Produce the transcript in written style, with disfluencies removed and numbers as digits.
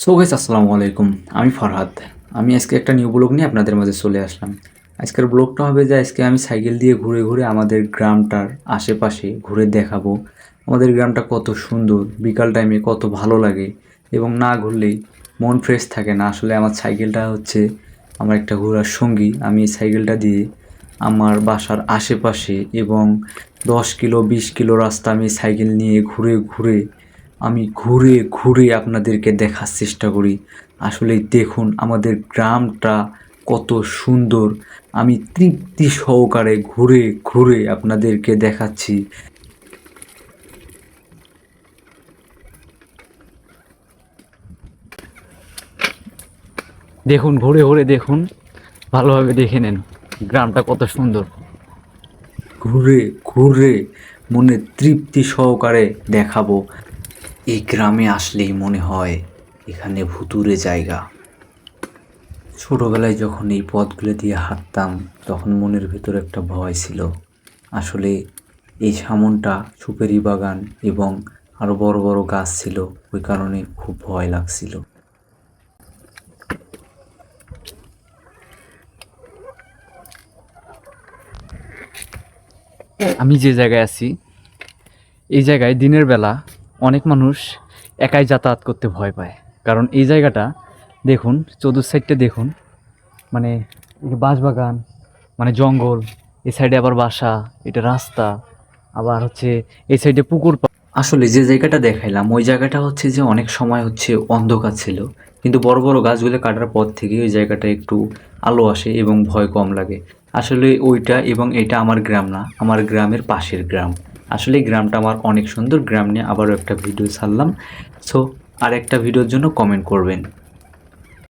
So guys আসসালামু আলাইকুম। আমি ফরহাদ। আমি আজকে একটা নিউ ব্লগ নিয়ে আপনাদের মাঝে চলে আসলাম। আজকের ব্লগটা হবে যে আজকে আমি সাইকেল দিয়ে ঘুরে ঘুরে আমাদের গ্রামটার আশেপাশে ঘুরে দেখাবো আমাদের গ্রামটা কত সুন্দর, বিকাল টাইমে কত ভালো লাগে এবং না ঘুরলেই মন ফ্রেশ থাকে না। আসলে আমার সাইকেলটা হচ্ছে আমার একটা ঘোরার সঙ্গী। আমি এই সাইকেলটা দিয়ে আমার বাসার আশেপাশে এবং 10 কিলো 20 কিলো রাস্তা আমি সাইকেল নিয়ে ঘুরে ঘুরে ঘুরে ঘুরে আপনাদেরকে দেখার চেষ্টা করি। আসলে দেখুন আমাদের গ্রামটা কত সুন্দর। আমি তৃপ্তি সহকারে ঘুরে ঘুরে আপনাদেরকে দেখাচ্ছি। দেখুন, ঘুরে ঘুরে দেখুন, ভালোভাবে দেখে নেন গ্রামটা কত সুন্দর। ঘুরে ঘুরে মনে তৃপ্তি সহকারে দেখাবো। এই গ্রামে আসলেই মনে হয় এখানে ভুতুড়ে জায়গা। ছোটবেলায় যখন এই পথগুলো দিয়ে হাঁটতাম তখন মনের ভেতর একটা ভয় ছিল। আসলে এই সামনটা সুপারি বাগান এবং আরো বড় বড় গাছ ছিল, ওই কারণে খুব ভয় লাগছিল। আমি যে জায়গায় আছি এই জায়গায় দিনের বেলা অনেক মানুষ একাই যাতায়াত করতে ভয় পায়, কারণ এই জায়গাটা দেখুন, চতুর সাইডটা দেখুন, মানে বাঁশবাগান, মানে জঙ্গল, এই সাইডে আবার বাসা, এটা রাস্তা, আবার হচ্ছে এই সাইডে পুকুর। আসলে যে জায়গাটা দেখাইলাম ওই জায়গাটা হচ্ছে যে অনেক সময় হচ্ছে অন্ধকার ছিল, কিন্তু বড় বড় গাছগুলো কাটার পর থেকে ওই জায়গাটা একটু আলো আসে এবং ভয় কম লাগে। আসলে ওইটা এবং এটা আমার গ্রাম না, আমার গ্রামের পাশের গ্রাম। আসলে এই গ্রামটা আমার অনেক সুন্দর। গ্রাম নিয়ে আবারও একটা ভিডিও ছাড়লাম। সো আর একটা ভিডিওর জন্য কমেন্ট করবেন।